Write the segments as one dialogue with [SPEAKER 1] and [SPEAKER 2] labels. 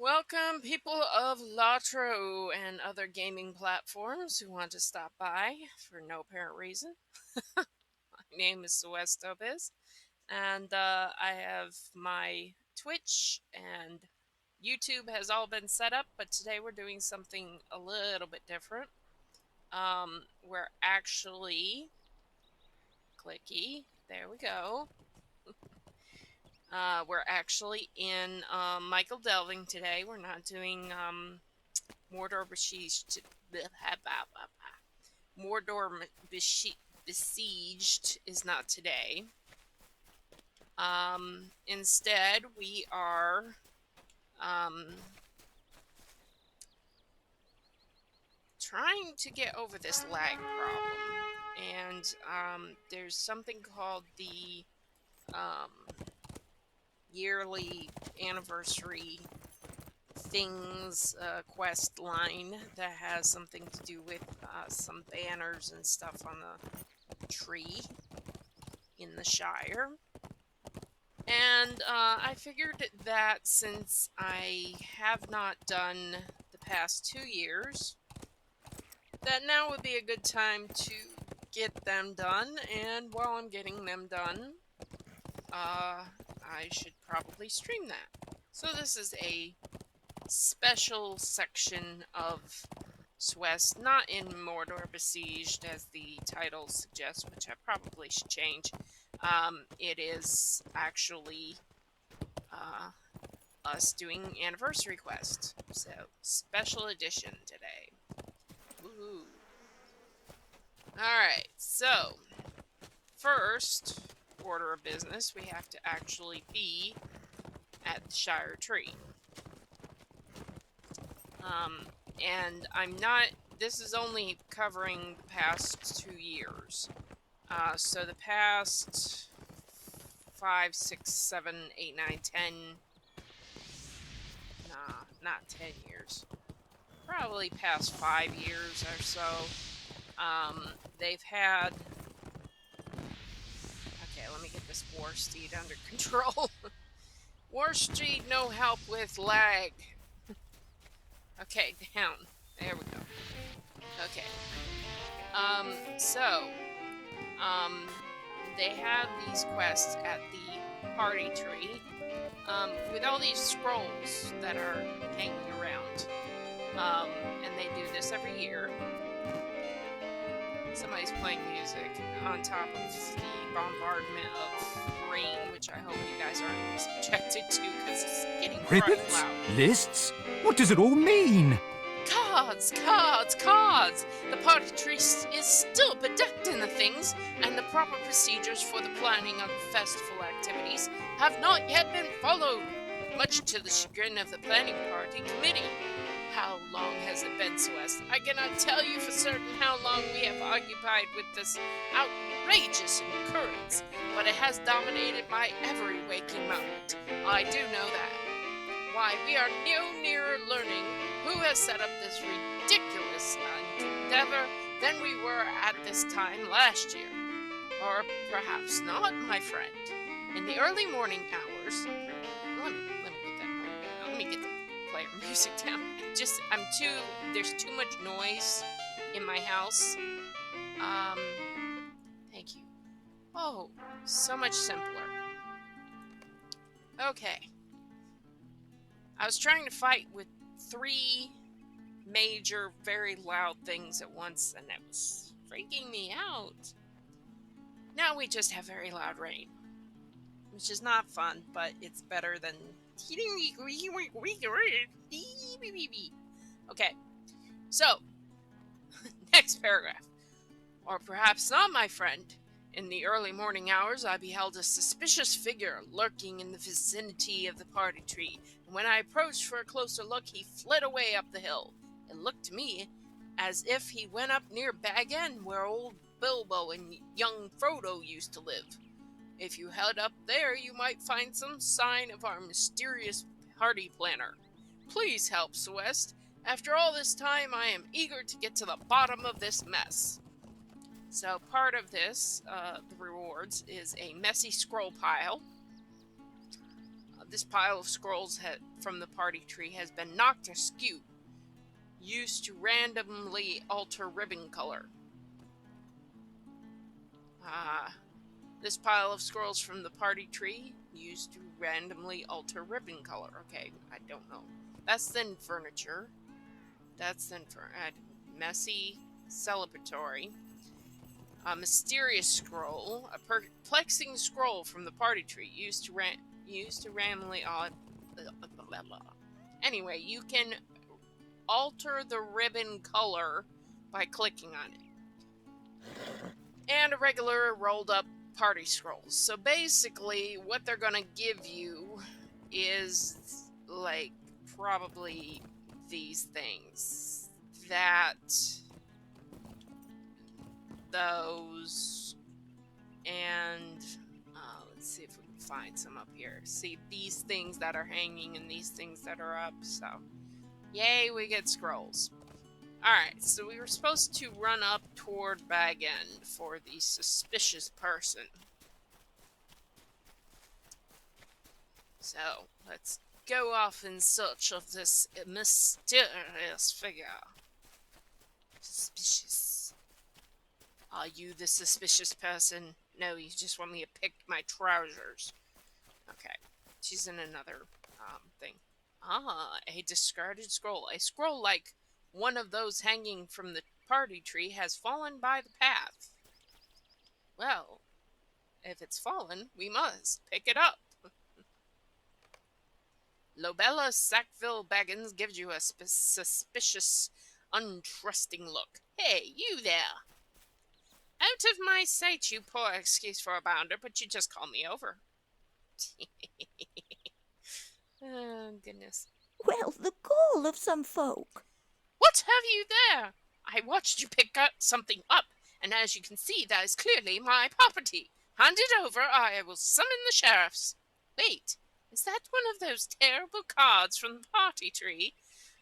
[SPEAKER 1] Welcome, people of Latro and other gaming platforms who want to stop by for no apparent reason. My name is Swest, and I have my Twitch and YouTube has all been set up, but today we're doing something a little bit different. We're actually clicky. There we go. We're actually in Michael Delving today. We're not doing Mordor Besieged. Besieged is not today. Instead, we are trying to get over this lag problem. And there's something called the yearly anniversary things quest line that has something to do with some banners and stuff on the tree in the Shire. And I figured that since I have not done the past 2 years, that now would be a good time to get them done. And while I'm getting them done, I should probably stream that. So this is a special section of Swest, not in Mordor Besieged as the title suggests, which I probably should change. It is actually us doing Anniversary Quest. So, special edition today. Woohoo. Alright, so, first order of business, we have to actually be at the Shire Tree. And I'm not, this is only covering the past 2 years. So the past 5, 6, 7, 8, 9, 10, nah, not 10 years. Probably past 5 years or so. They've had, okay, let me get this war steed under control. War steed, no help with lag. Okay, down. There we go. Okay. They have these quests at the party tree, with all these scrolls that are hanging around. And they do this every year. Somebody's playing music on top of the bombardment of rain, which I hope you guys aren't subjected to because it's getting quite
[SPEAKER 2] Ribbons?
[SPEAKER 1] loud.
[SPEAKER 2] Lists? What does it all mean?
[SPEAKER 1] Cards, cards, cards! The party tree is still bedecked in the things, and the proper procedures for the planning of festival activities have not yet been followed, much to the chagrin of the planning party committee. How long has it been, Swest? I cannot tell you for certain how long we have occupied with this outrageous occurrence, but it has dominated my every waking moment. I do know that. Why, we are no nearer learning who has set up this ridiculous endeavor than we were at this time last year. Or perhaps not, my friend. In the early morning hours, let me get the player music down. There's too much noise in my house. Thank you. Oh, so much simpler. Okay. I was trying to fight with 3 major, very loud things at once, and it was freaking me out. Now we just have very loud rain, which is not fun, but it's better than... Okay, so, next paragraph. Or perhaps not, my friend. In the early morning hours, I beheld a suspicious figure lurking in the vicinity of the party tree, and when I approached for a closer look, he fled away up the hill. It looked to me as if he went up near Bag End, where old Bilbo and young Frodo used to live. If you head up there, you might find some sign of our mysterious party planner. Please help, Swest. After all this time, I am eager to get to the bottom of this mess. So part of this, the rewards, is a messy scroll pile. This pile of scrolls from the party tree has been knocked askew, used to randomly alter ribbon color. This pile of scrolls from the party tree used to randomly alter ribbon color. Okay, I don't know. That's then furniture. That's then for messy, celebratory. A mysterious scroll, a perplexing scroll from the party tree used to randomly blah, blah. Anyway, you can alter the ribbon color by clicking on it. And a regular rolled up party scrolls. So basically, what they're gonna give you is like probably these things. Those, and let's see if we can find some up here. See these things that are hanging and these things that are up. So, yay, we get scrolls. Alright, so we were supposed to run up toward Bag End for the suspicious person. So, let's go off in search of this mysterious figure. Suspicious. Are you the suspicious person? No, you just want me to pick my trousers. Okay, she's in another thing. A discarded scroll. A scroll like one of those hanging from the party tree has fallen by the path. Well, if it's fallen, we must pick it up. Lobella Sackville Baggins gives you a suspicious, untrusting look. Hey, you there! Out of my sight, you poor excuse for a bounder, but you just call me over. Oh, goodness.
[SPEAKER 3] Well, the gall of some folk.
[SPEAKER 1] What have you there? I watched you pick something up, and as you can see, that is clearly my property. Hand it over, or I will summon the sheriffs. Wait, is that one of those terrible cards from the party tree?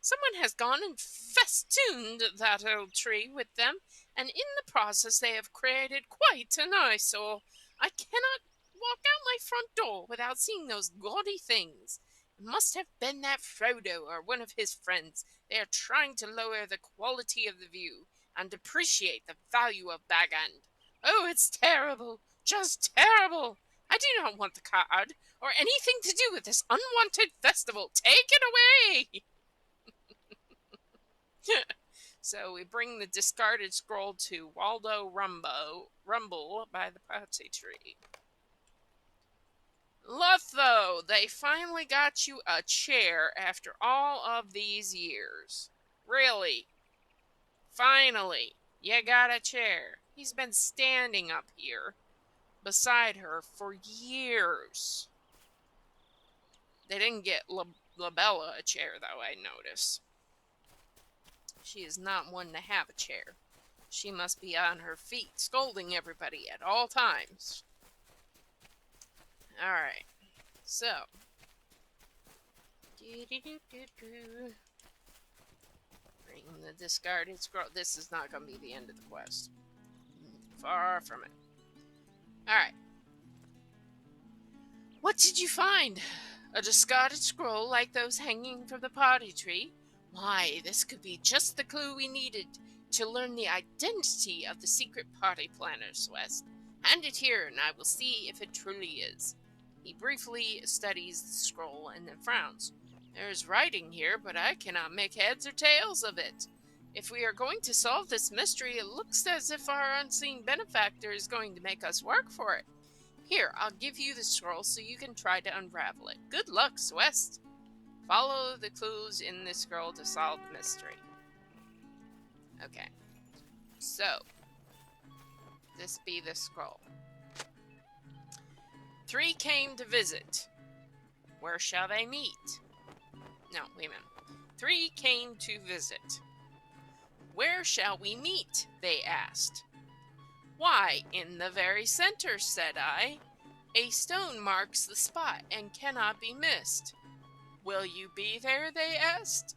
[SPEAKER 1] Someone has gone and festooned that old tree with them, and in the process they have created quite an eyesore. I cannot walk out my front door without seeing those gaudy things. It must have been that Frodo or one of his friends. They are trying to lower the quality of the view and depreciate the value of Bag End. Oh, it's terrible, just terrible. I do not want the card or anything to do with this unwanted festival. Take it away! So we bring the discarded scroll to Waldo Rumble by the party tree. Lotho, they finally got you a chair after all of these years. Really? Finally, you got a chair. He's been standing up here beside her for years. They didn't get Labella a chair, though, I notice. She is not one to have a chair. She must be on her feet, scolding everybody at all times. Alright, so. Bring the discarded scroll. This is not going to be the end of the quest. Far from it. Alright. What did you find? A discarded scroll like those hanging from the party tree? Why, this could be just the clue we needed to learn the identity of the secret party planner, Swest. Hand it here, and I will see if it truly is. He briefly studies the scroll and then frowns. There is writing here, but I cannot make heads or tails of it. If we are going to solve this mystery, it looks as if our unseen benefactor is going to make us work for it. Here, I'll give you the scroll so you can try to unravel it. Good luck, Swest. Follow the clues in this scroll to solve the mystery. Okay. So, this be the scroll. 3 came to visit. Where shall they meet? No, wait a minute. 3 came to visit. Where shall we meet? They asked. Why, in the very center, said I. A stone marks the spot and cannot be missed. Will you be there? They asked.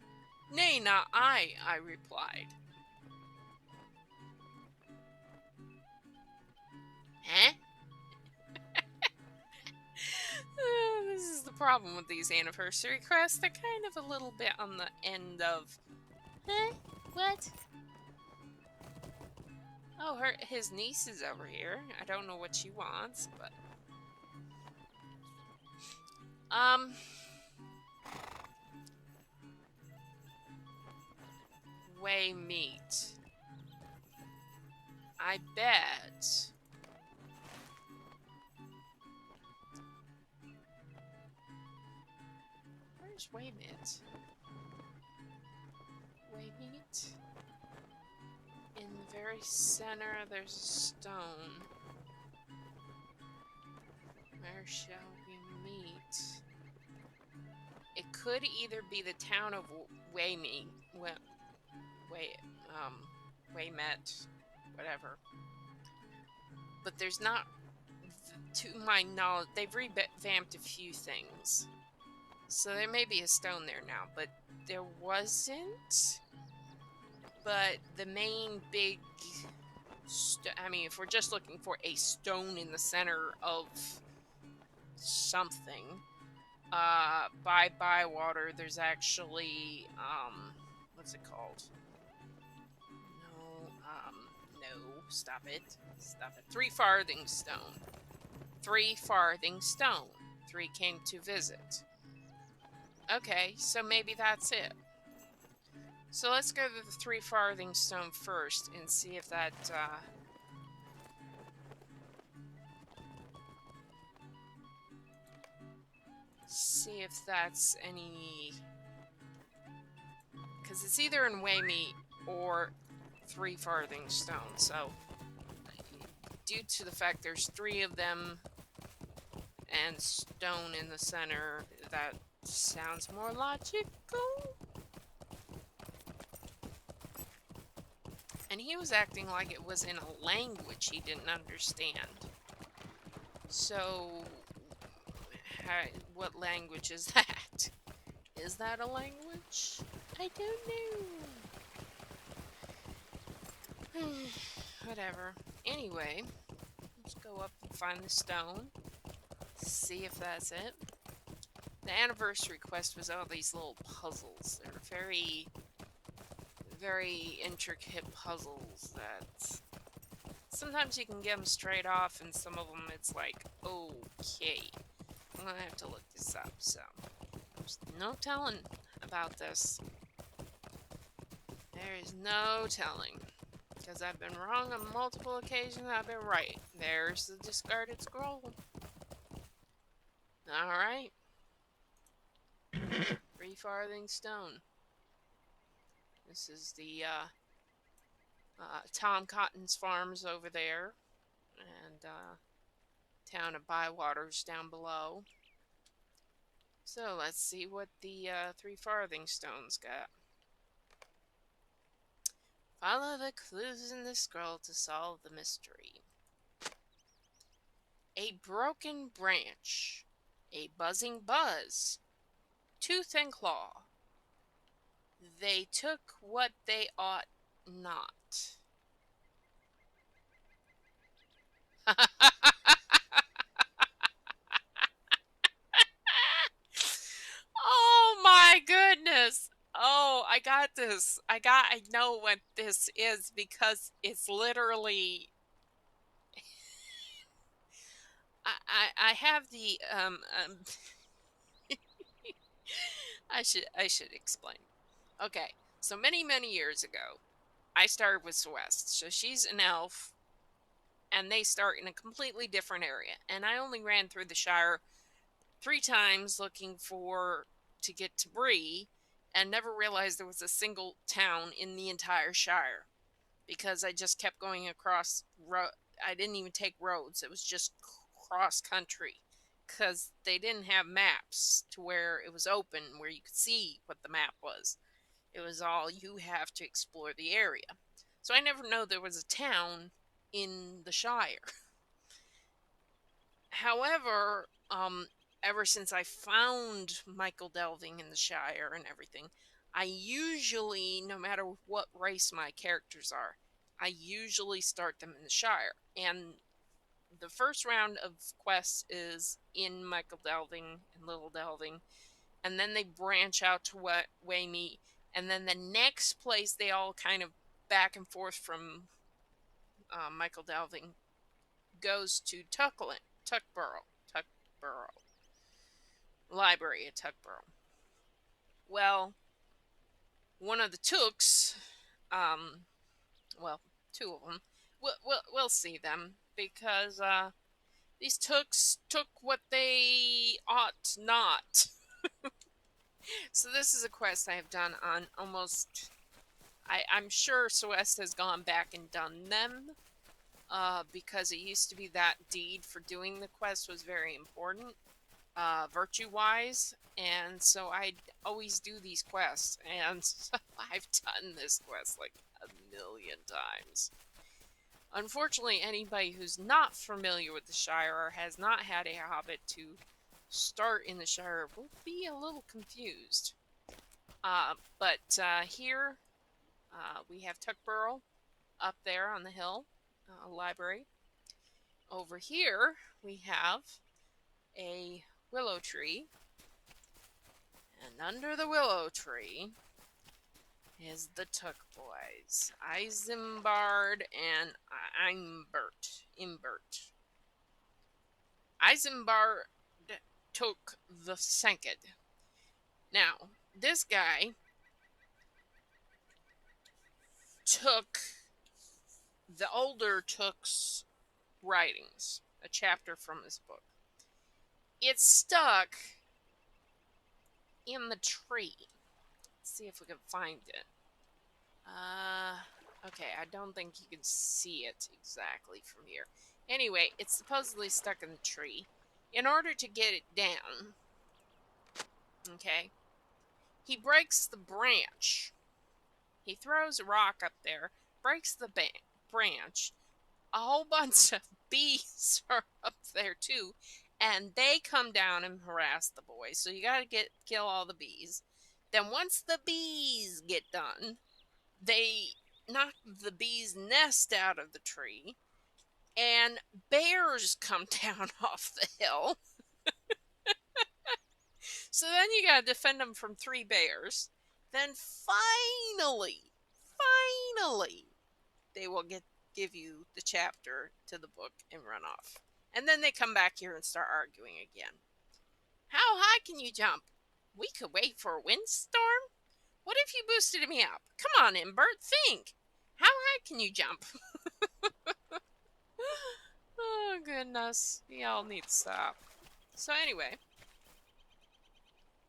[SPEAKER 1] Nay, not I replied. Huh? This is the problem with these anniversary quests. They're kind of a little bit on the end of... What? Oh, his niece is over here. I don't know what she wants, but... Way meat. I bet... Where's Waymit? Waymit? In the very center, there's a stone. Where shall we meet? It could either be the town of Waymet, whatever. But there's not, to my knowledge, they've revamped a few things. So there may be a stone there now, but there wasn't. But the main big, I mean, if we're just looking for a stone in the center of something, by Bywater, there's actually, what's it called? No, stop it. 3 farthing stone. 3 farthing stone. 3 came to visit. Okay, so maybe that's it. So let's go to the 3 farthing stone first and see if that, see if that's any... Because it's either in Waymete or 3 farthing stone, so... Due to the fact there's 3 of them and stone in the center, that sounds more logical. And he was acting like it was in a language he didn't understand. So, what language is that? Is that a language? I don't know. Whatever. Anyway, let's go up and find the stone. See if that's it. The anniversary quest was all these little puzzles. They're very, very intricate puzzles that sometimes you can get them straight off, and some of them it's like, okay, I'm gonna have to look this up. So there's no telling about this. There is no telling. Because I've been wrong on multiple occasions, I've been right. There's the discarded scroll. Alright. 3 farthing stone. This is the Tom Cotton's farms over there. And town of Bywater's down below. So let's see what the 3 farthing stones got. Follow the clues in the scroll to solve the mystery. A broken branch. A buzzing buzz. Tooth and claw. They took what they ought not. Oh my goodness. Oh, I got this. I know what this is because it's literally... I have the, I should explain. Okay, so many years ago, I started with Swest. So she's an elf, and they start in a completely different area. And I only ran through the Shire 3 times looking to get to Bree, and never realized there was a single town in the entire Shire, because I just kept going across I didn't even take roads. It was just cross country, because they didn't have maps to where it was open, where you could see what the map was. It was all, you have to explore the area. So I never know there was a town in the Shire. However, ever since I found Michael delving in the Shire and everything, I usually, no matter what race my characters are, I usually start them in the Shire. And the first round of quests is in Michael Delving and Little Delving, and then they branch out to Waymeet, and then the next place they all kind of back and forth from Michael Delving goes to Tuckborough Library at Tuckborough. Well, one of the Tooks, well, two of them, we'll see them because these Tooks took what they ought not. So this is a quest I have done on almost. I'm sure Swest has gone back and done them. Because it used to be that deed for doing the quest was very important, virtue-wise, and so I'd always do these quests, and so I've done this quest like a million times. Unfortunately, anybody who's not familiar with the Shire or has not had a Hobbit to start in the Shire will be a little confused. But here we have Tuckborough up there on the hill. Library. Over here we have a willow tree, and under the willow tree is the Took boys, Isambard and Imbert. Isambard took the Senked. Now, this guy took the older Took's writings, a chapter from his book. It's stuck in the tree. Let's see if we can find it. Okay, I don't think you can see it exactly from here. Anyway, it's supposedly stuck in the tree. In order to get it down, okay, he breaks the branch. He throws a rock up there, breaks the branch. A whole bunch of bees are up there too, and they come down and harass the boys. So you gotta kill all the bees. Then once the bees get done, they knock the bees' nest out of the tree, and bears come down off the hill. So then you gotta defend them from 3 bears. Then finally, they will give you the chapter to the book and run off. And then they come back here and start arguing again. How high can you jump? We could wait for a windstorm? What if you boosted me up? Come on, Imbert, think. How high can you jump? Oh, goodness. Y'all need to stop. So anyway.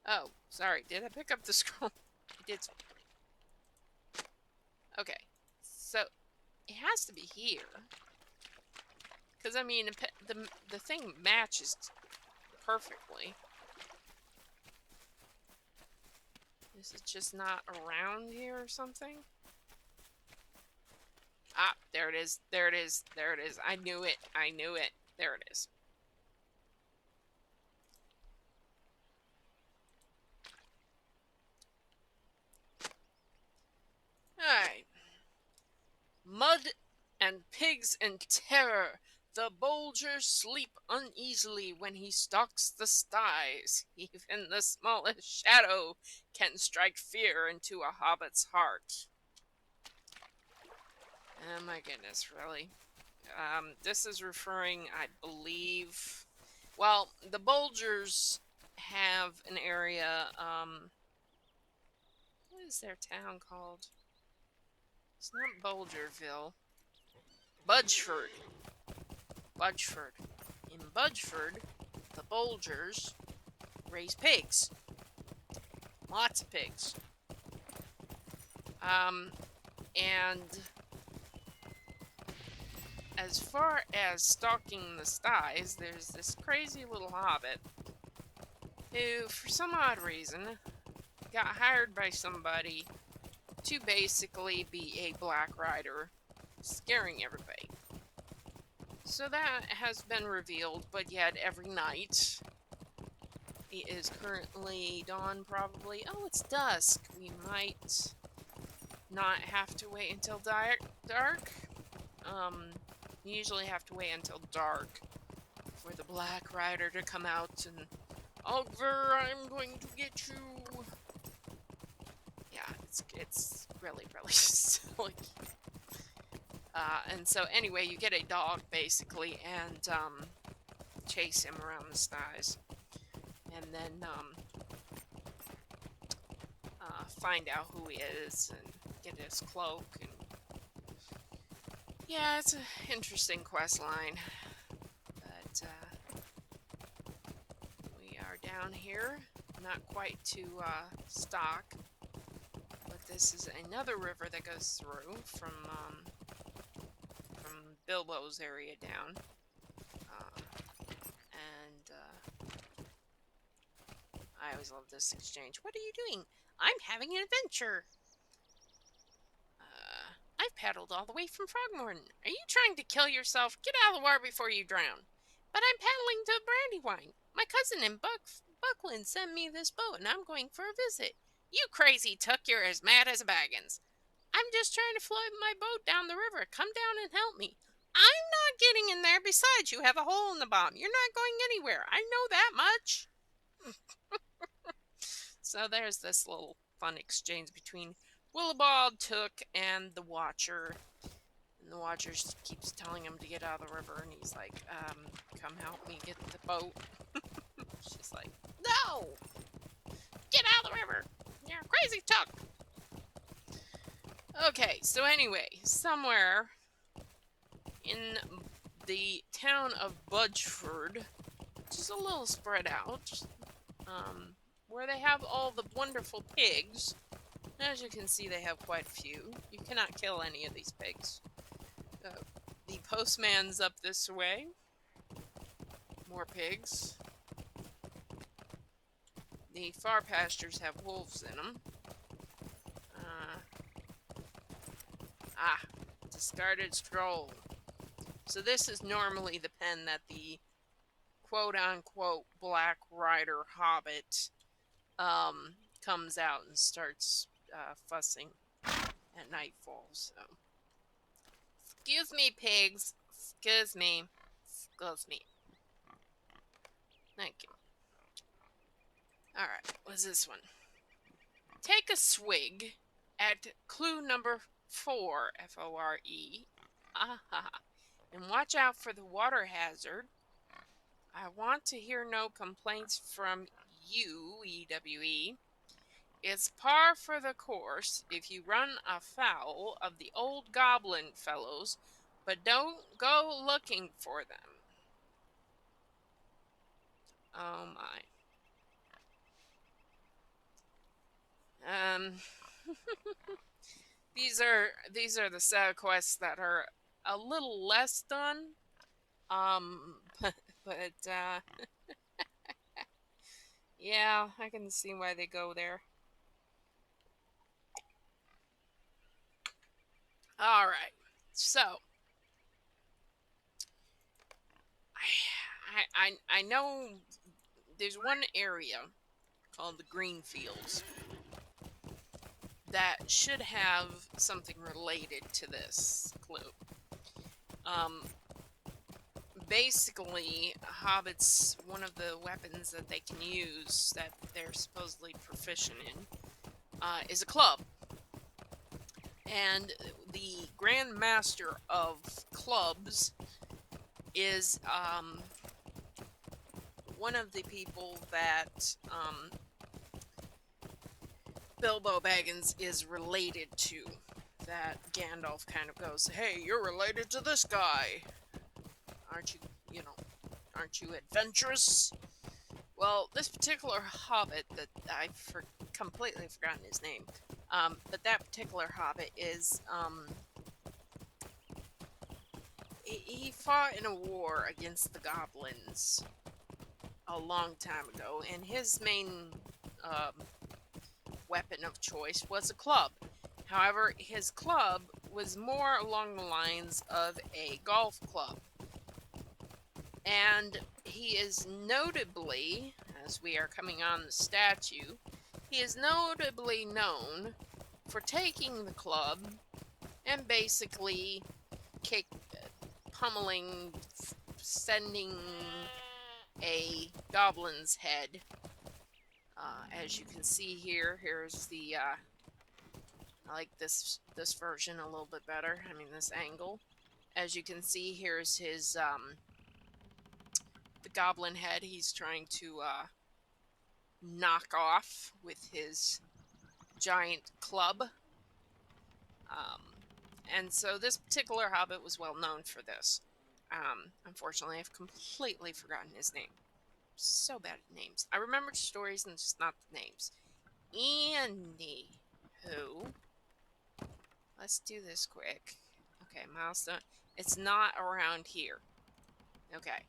[SPEAKER 1] Oh, sorry. Did I pick up the scroll? I did so. Okay. So, it has to be here. Because, I mean, the thing matches perfectly. Is it just not around here or something? Ah, there it is. There it is. There it is. I knew it. I knew it. There it is. Alright. Mud and pigs and terror. The Bolger sleep uneasily when he stalks the skies. Even the smallest shadow can strike fear into a hobbit's heart. Oh my goodness, really? This is referring, I believe... Well, the Bolgers have an area, what is their town called? It's not Bolgerville. Budgeford. In Budgeford, the Bolgers raise pigs. Lots of pigs. And as far as stalking the skies, there's this crazy little hobbit who, for some odd reason, got hired by somebody to basically be a black rider scaring everybody. So that has been revealed, but yet every night, it is currently dawn probably. Oh, it's dusk. We might not have to wait until dark. You usually have to wait until dark for the Black Rider to come out and, Oliver, I'm going to get you. Yeah, it's really, really silly. And so anyway, you get a dog, basically, and chase him around the skies. And then find out who he is and get his cloak. And yeah, it's an interesting quest line. But we are down here, not quite to stock, but this is another river that goes through from Bilbo's area down. I always love this exchange. What are you doing? I'm having an adventure. I've paddled all the way from Frogmorton. Are you trying to kill yourself? Get out of the water before you drown. But I'm paddling to Brandywine. My cousin in Buckland sent me this boat, and I'm going for a visit. You crazy Tuck, you're as mad as a baggins. I'm just trying to float my boat down the river. Come down and help me. I'm not getting in there. Besides, you have a hole in the bottom. You're not going anywhere. I know that much. So there's this little fun exchange between Willibald, Took, and the Watcher. And the Watcher keeps telling him to get out of the river, and he's like, come help me get the boat. She's like, no! Get out of the river! You're crazy, Tuck! Okay, so anyway, somewhere in the town of Budgeford, which is a little spread out, where they have all the wonderful pigs. As you can see, they have quite a few. You cannot kill any of these pigs. The postman's up this way. More pigs. The far pastures have wolves in them. Discarded scroll. So this is normally the pen that the quote-unquote Black Rider Hobbit comes out and starts fussing at nightfall. So, excuse me, pigs. Excuse me. Excuse me. Thank you. Alright, what's this one? Take a swig at clue number 4, F-O-R-E. And watch out for the water hazard. I want to hear no complaints from you, E-W-E. It's par for the course if you run afoul of the old goblin fellows, but don't go looking for them. Oh my. These are the side quests that are a little less done. But yeah, I can see why they go there. All right, so I know there's one area called the Greenfields that should have something related to this clue. Basically, hobbits, one of the weapons that they can use that they're supposedly proficient in is a club. And the Grand Master of Clubs is one of the people that Bilbo Baggins is related to. That Gandalf kind of goes, hey, you're related to this guy. Aren't you adventurous? Well, this particular hobbit that I've completely forgotten his name, but that particular hobbit is, he fought in a war against the goblins a long time ago, and his main weapon of choice was a club. However, his club was more along the lines of a golf club. And he is notably, as we are coming on the statue, he is notably known for taking the club and basically pummeling, sending a goblin's head. As you can see here, here's the, I like this version a little bit better. I mean, this angle. As you can see, here's his, the goblin head he's trying to, knock off with his giant club. And so this particular hobbit was well known for this. Unfortunately, I've completely forgotten his name. So bad at names. I remember stories and just not the names. Anywho, let's do this quick. Okay, milestone. It's not around here. Okay,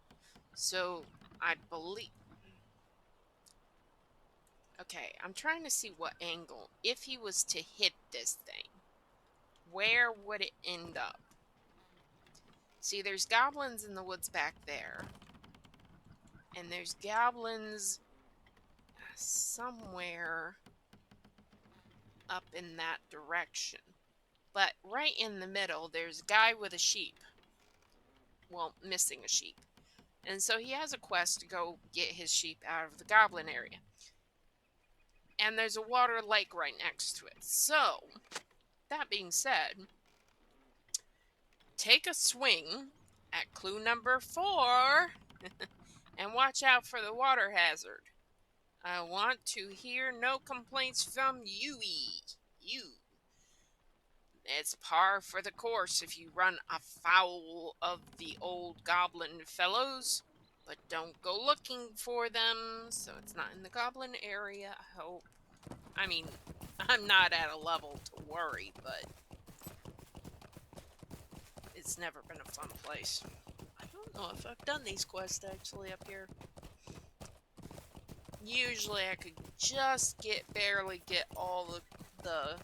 [SPEAKER 1] so I believe... Okay, I'm trying to see what angle. If he was to hit this thing, where would it end up? See, there's goblins in the woods back there. And there's goblins somewhere up in that direction. But right in the middle, there's a guy with a sheep. Well, missing a sheep. And so he has a quest to go get his sheep out of the goblin area. And there's a water lake right next to it. So, that being said, take a swing at clue number 4 and watch out for the water hazard. I want to hear no complaints from you. It's par for the course if you run afoul of the old goblin fellows, but don't go looking for them, so it's not in the goblin area, I hope. I mean, I'm not at a level to worry, but it's never been a fun place. I don't know if I've done these quests actually up here. Usually I could just barely get all the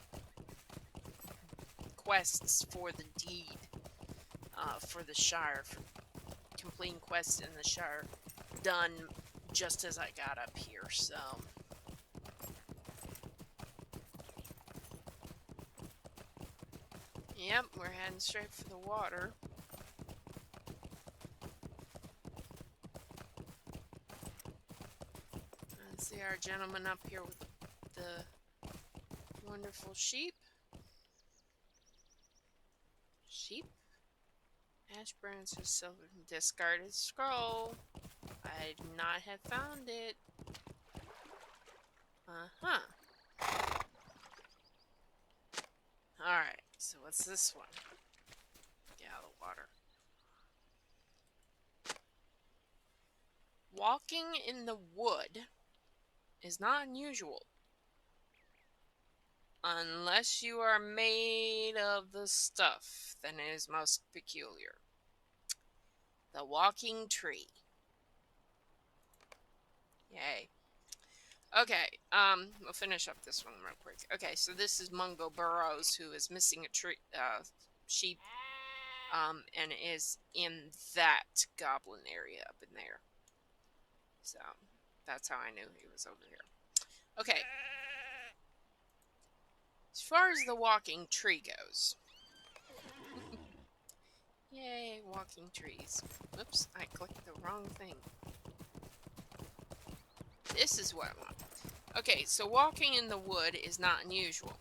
[SPEAKER 1] quests for the deed, for the Shire, for completing quests in the Shire, done just as I got up here, so... Yep, we're heading straight for the water. Let's see our gentleman up here with the wonderful sheep. Sheep? Ash burns his silver discarded scroll. I do not have found it. Uh-huh. Alright, so what's this one? Get out of the water. Walking in the wood is not unusual. Unless you are made of the stuff, then it is most peculiar. The walking tree. Yay. Okay, we'll finish up this one real quick. Okay, so this is Mungo Burrows, who is missing a tree, sheep, and is in that goblin area up in there. So, that's how I knew he was over here. Okay. As far as the walking tree goes. Yay, walking trees. Oops, I clicked the wrong thing. This is what I want. Okay, so walking in the wood is not unusual.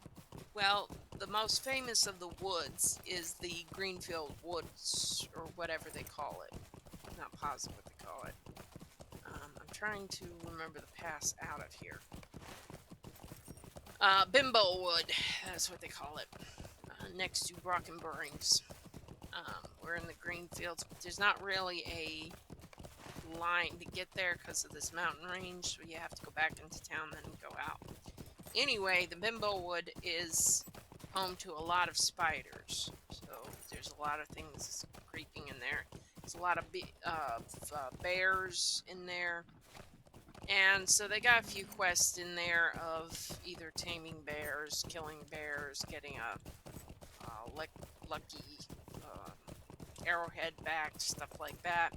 [SPEAKER 1] Well, the most famous of the woods is the Greenfield Woods, or whatever they call it. I'm not positive what they call it. I'm trying to remember the pass out of here. Bimbo Wood, that's what they call it. Next to Brockenburings. We're in the Greenfields. There's not really a line to get there because of this mountain range, so you have to go back into town then go out. Anyway, the Bimbo Wood is home to a lot of spiders, so there's a lot of things creeping in there. There's a lot of bears in there, and so they got a few quests in there of either taming bears, killing bears, getting a lucky arrowhead back, stuff like that.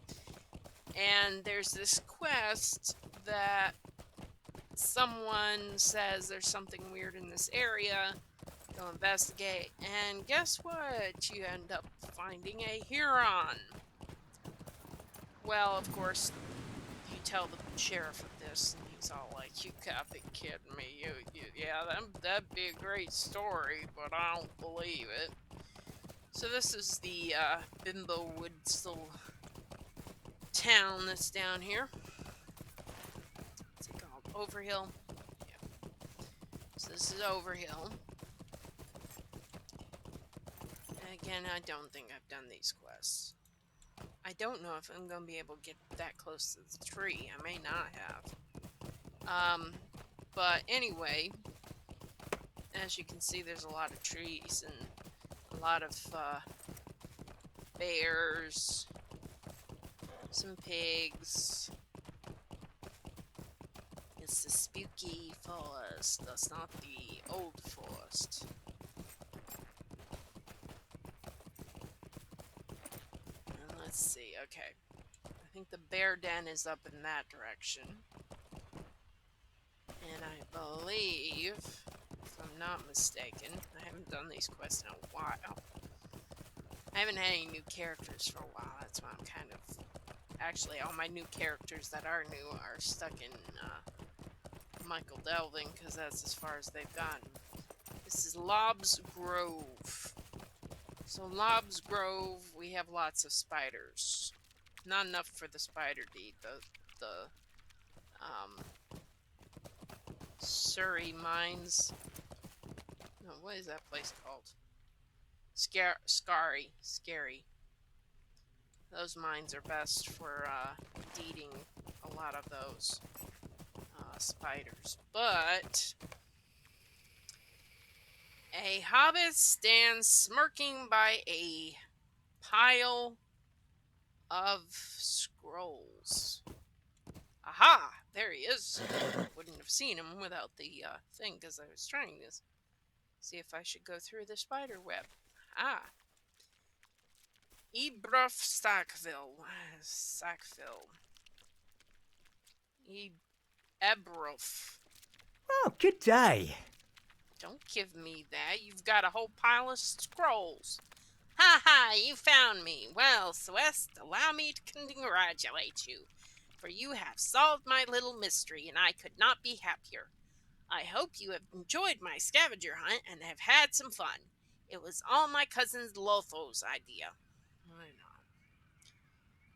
[SPEAKER 1] And there's this quest that someone says there's something weird in this area, Go investigate, and guess what? You end up finding a Huron. Well, of course, you tell the sheriff of this, and he's all like, "You gotta be kidding me! Yeah, that'd be a great story, but I don't believe it." So this is the Bimbo Woods little town that's down here. What's it called? Overhill. Yeah. So this is Overhill. And again, I don't think I've done these quests. I don't know if I'm going to be able to get that close to the tree. I may not have. But anyway, as you can see, there's a lot of trees and a lot of bears, some pigs. It's the spooky forest. That's not the old forest. And let's see. Okay. I think the bear den is up in that direction. And I believe, if I'm not mistaken, I haven't done these quests in a while. I haven't had any new characters for a while. That's why I'm kind of... Actually, all my new characters that are new are stuck in Michael Delving, because that's as far as they've gotten. This is Lob's Grove. So Lob's Grove, we have lots of spiders. Not enough for the spider deed. The Surrey Mines. No, what is that place called? Scary. Those mines are best for deeding a lot of those spiders. But a hobbit stands smirking by a pile of scrolls. Aha! There he is. Wouldn't have seen him without the thing, because I was trying to see if I should go through the spider web. Ah. Ebruf Sackville. Ebruf.
[SPEAKER 2] Oh, good day.
[SPEAKER 1] Don't give me that. You've got a whole pile of scrolls. Ha ha, you found me. Well, Swest, allow me to congratulate you, for you have solved my little mystery, and I could not be happier. I hope you have enjoyed my scavenger hunt and have had some fun. It was all my cousin Lotho's idea. I know.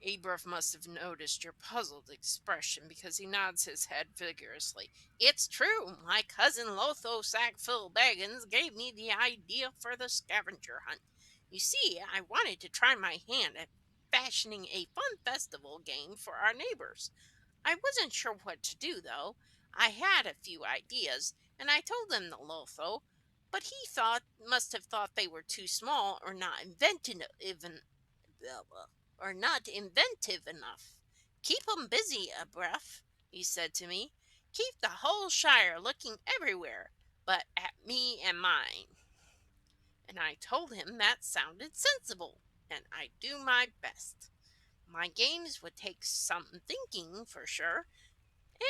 [SPEAKER 1] Abruf must have noticed your puzzled expression, because he nods his head vigorously. It's true. My cousin Lotho Sackville Baggins gave me the idea for the scavenger hunt. You see, I wanted to try my hand at fashioning a fun festival game for our neighbors. I wasn't sure what to do, though. I had a few ideas, and I told them to Lotho, but he must have thought they were too small or not inventive enough. Keep 'em busy, Abruf, he said to me. Keep the whole Shire looking everywhere, but at me and mine. And I told him that sounded sensible, and I'd do my best. My games would take some thinking, for sure,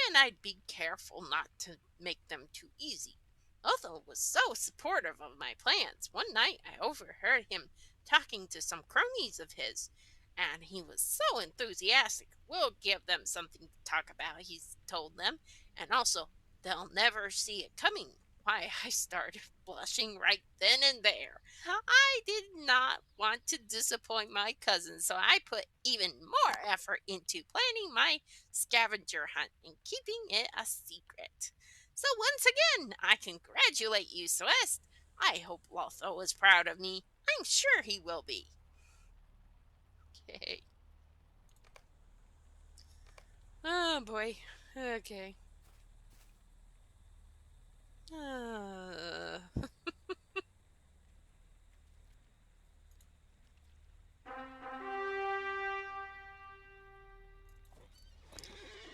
[SPEAKER 1] and I'd be careful not to make them too easy. Otho was so supportive of my plans. One night I overheard him talking to some cronies of his, and he was so enthusiastic. We'll give them something to talk about, he told them, and also they'll never see it coming. Why, I started blushing right then and there. I did not want to disappoint my cousin, so I put even more effort into planning my scavenger hunt and keeping it a secret. So once again, I congratulate you, Swest. I hope Lotho is proud of me. I'm sure he will be. Okay. Oh boy. Okay.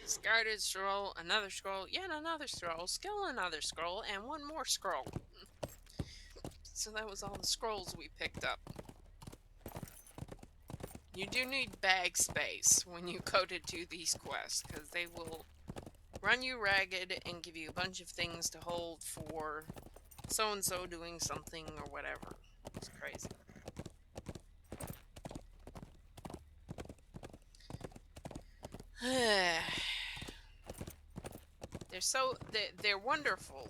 [SPEAKER 1] Discarded scroll, another scroll, yet another scroll, still another scroll, and one more scroll. So that was all the scrolls we picked up. You do need bag space when you go to do these quests, because they will run you ragged and give you a bunch of things to hold for so-and-so doing something or whatever. It's crazy. They're wonderful.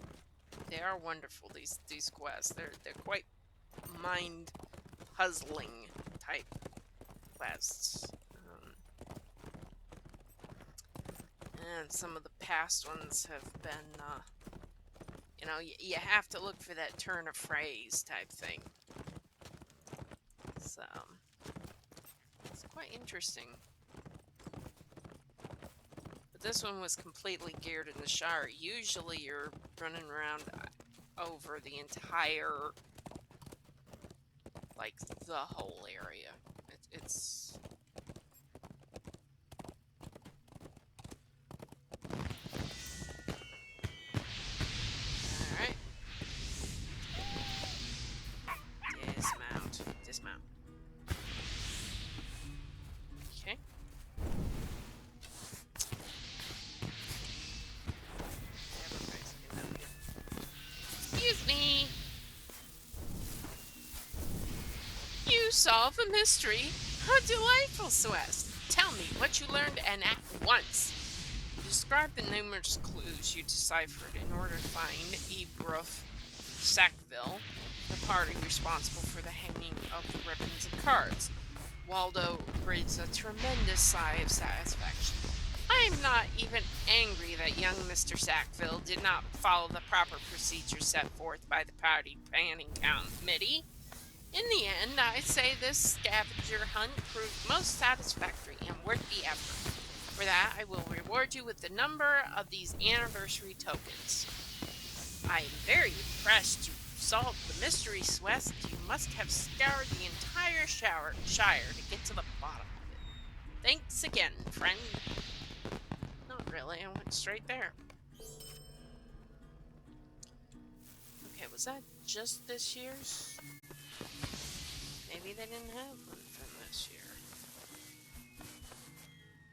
[SPEAKER 1] They are wonderful, these quests. They're quite mind puzzling type quests. And some of the past ones have been you know, you have to look for that turn of phrase type thing. So it's quite interesting. But this one was completely geared in the Shire. Usually you're running around over the entire, like, the whole area. It's... Alright. Dismount. Dismount. Okay. Excuse me. You solve a mystery. How delightful, Swest. Tell me what you learned and at once. Describe the numerous clues you deciphered in order to find Ebruf Sackville, the party responsible for the hanging of the ribbons and cards. Waldo breathes a tremendous sigh of satisfaction. I am not even angry that young Mr. Sackville did not follow the proper procedures set forth by the party planning committee. In the end, I say this scavenger hunt proved most satisfactory and worth the effort. For that, I will reward you with the number of these anniversary tokens. I am very impressed you solved the mystery, Swest. You must have scoured the entire Shire to get to the bottom of it. Thanks again, friend. Not really, I went straight there. Okay, was that just this year's? Maybe they didn't have one from this year.